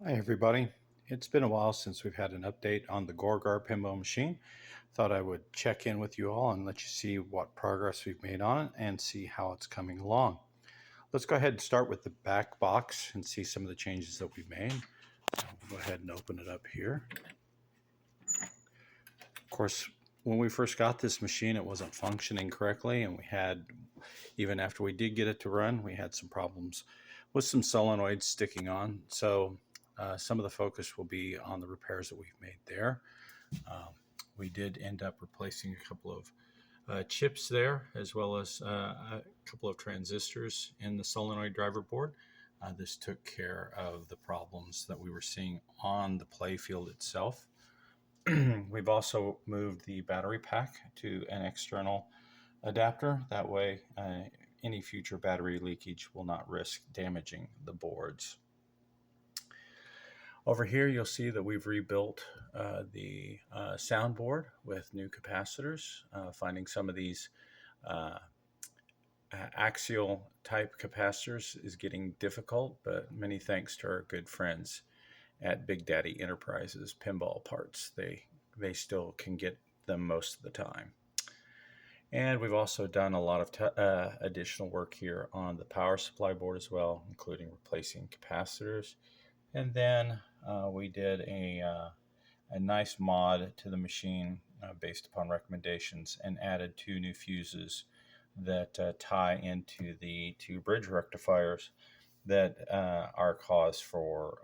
Hi, everybody. It's been a while since we've had an update on the Gorgar Pinball machine. Thought I would check in with you all and let you see what progress we've made on it and see how it's coming along. Let's go ahead and start with the back box and see some of the changes that we've made. We'll go ahead and open it up here. Of course, when we first got this machine, it wasn't functioning correctly, and we had, even after we did get it to run, we had some problems with some solenoids sticking on. So some of the focus will be on the repairs that we've made there. Um, we did end up replacing a couple of chips there, as well as a couple of transistors in the solenoid driver board. This took care of the problems that we were seeing on the play field itself. We've also moved the battery pack to an external adapter. That way, any future battery leakage will not risk damaging the boards. Over here, you'll see that we've rebuilt the soundboard with new capacitors. Finding some of these uh, axial type capacitors is getting difficult, but many thanks to our good friends at Big Daddy Enterprises Pinball Parts. They still can get them most of the time. And we've also done a lot of additional work here on the power supply board as well, including replacing capacitors. And then we did a nice mod to the machine based upon recommendations and added two new fuses that tie into the two bridge rectifiers that are cause for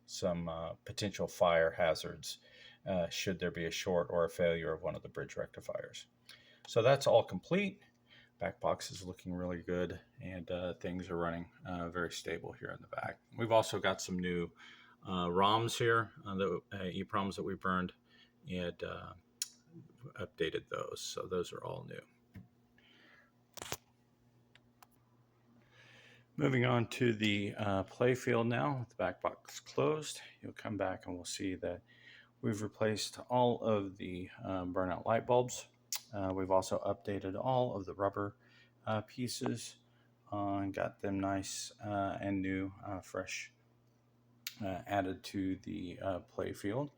some potential fire hazards should there be a short or a failure of one of the bridge rectifiers. So that's all complete. Back box is looking really good, and things are running very stable here in the back. We've also got some new ROMs here, EPROMs that we burned, and updated those. So those are all new. Moving on to the play field now, with the back box closed, you'll come back and we'll see that we've replaced all of the burnout light bulbs. We've also updated all of the rubber pieces and got them nice and new, fresh, added to the play field.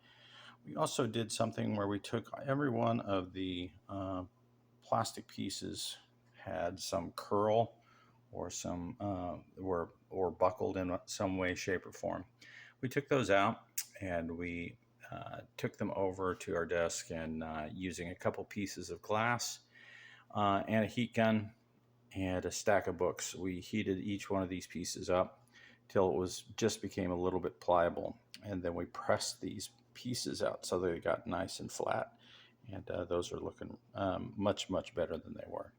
We also did something where we took every one of the plastic pieces had some curl or some or buckled in some way, shape, or form. We took those out and we took them over to our desk, and using a couple pieces of glass and a heat gun and a stack of books, we heated each one of these pieces up till it was just became a little bit pliable, and then we pressed these pieces out so they got nice and flat, and those are looking much better than they were.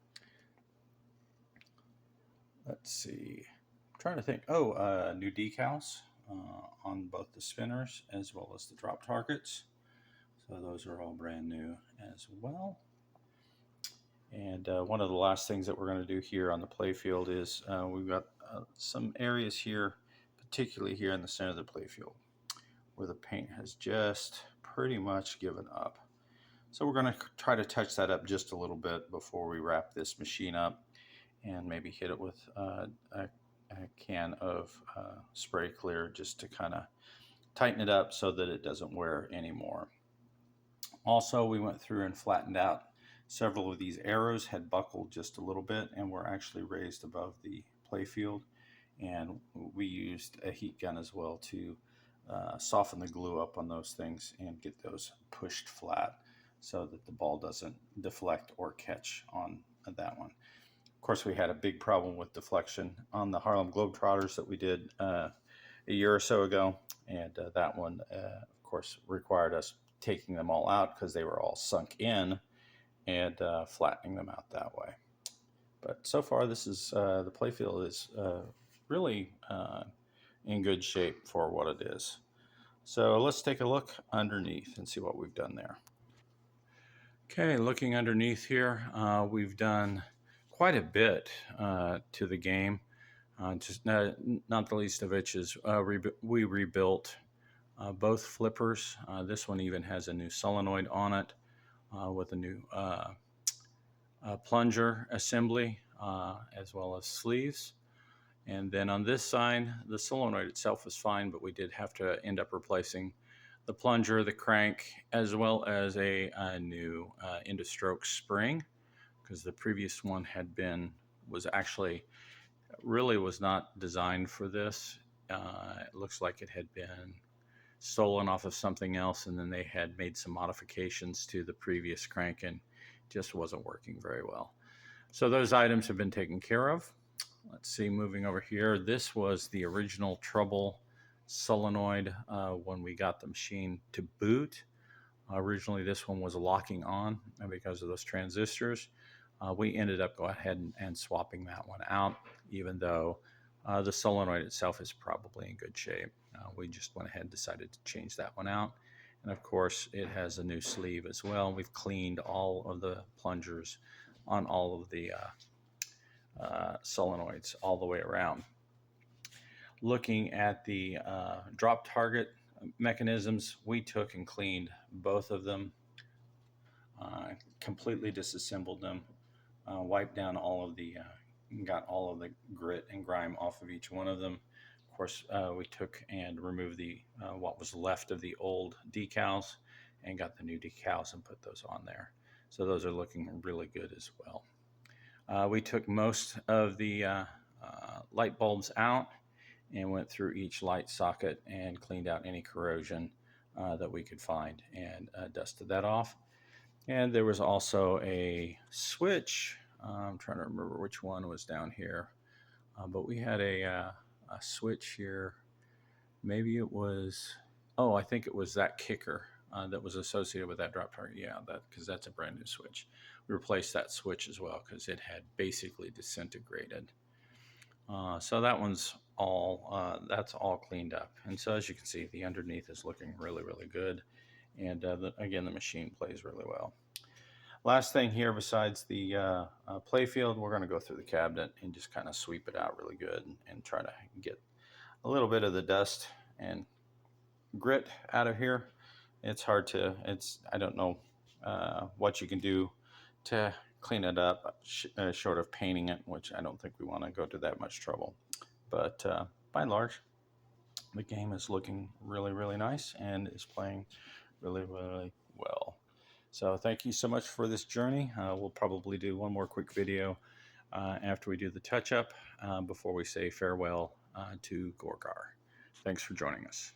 Let's see, I'm trying to think. New decals on both the spinners as well as the drop targets. So those are all brand new as well. And one of the last things that we're going to do here on the playfield is we've got some areas here, particularly here in the center of the playfield, where the paint has just pretty much given up. So we're going to try to touch that up just a little bit before we wrap this machine up, and maybe hit it with a can of spray clear just to kind of tighten it up so that it doesn't wear anymore. Also, we went through and flattened out several of these arrows, had buckled just a little bit and were actually raised above the playfield, and we used a heat gun as well to soften the glue up on those things and get those pushed flat so that the ball doesn't deflect or catch on that one. Of course, we had a big problem with deflection on the Harlem Globetrotters that we did a year or so ago, and that one, of course, required us taking them all out because they were all sunk in, and flattening them out that way. But so far, this is the playfield is really in good shape for what it is. So let's take a look underneath and see what we've done there. Okay, looking underneath here, we've done quite a bit to the game. Just not the least of which is we rebuilt both flippers. This one even has a new solenoid on it with a new plunger assembly as well as sleeves. And then on this side, the solenoid itself was fine, but we did have to end up replacing the plunger, the crank, as well as a new end of stroke spring, because the previous one was actually really was not designed for this. It looks like it had been stolen off of something else, and then they had made some modifications to the previous crank and just wasn't working very well. So those items have been taken care of. Let's see, moving over here, this was the original trouble solenoid when we got the machine to boot. Originally, this one was locking on because of those transistors. We ended up going ahead and swapping that one out, even though the solenoid itself is probably in good shape. We just went ahead and decided to change that one out. And of course, it has a new sleeve as well. We've cleaned all of the plungers on all of the solenoids all the way around. Looking at the drop target mechanisms, we took and cleaned both of them, completely disassembled them, wiped down all of the, got all of the grit and grime off of each one of them. Of course, we took and removed the what was left of the old decals and got the new decals and put those on there. So those are looking really good as well. We took most of the light bulbs out and went through each light socket and cleaned out any corrosion that we could find and dusted that off. And there was also a switch. I'm trying to remember which one was down here, but we had a switch here. Maybe it was, oh, I think it was that kicker that was associated with that drop target. Yeah, because that's a brand new switch. We replaced that switch as well because it had basically disintegrated. So that one's all, that's all cleaned up. And so as you can see, the underneath is looking really, really good. And again, the machine plays really well. Last thing here, besides the play field, we're going to go through the cabinet and just kind of sweep it out really good and try to get a little bit of the dust and grit out of here. It's hard to, I don't know what you can do to clean it up, short of painting it, which I don't think we want to go to that much trouble. But by and large, the game is looking really, really nice and is playing really, really well. So thank you so much for this journey. We'll probably do one more quick video after we do the touch-up before we say farewell to Gorgar. Thanks for joining us.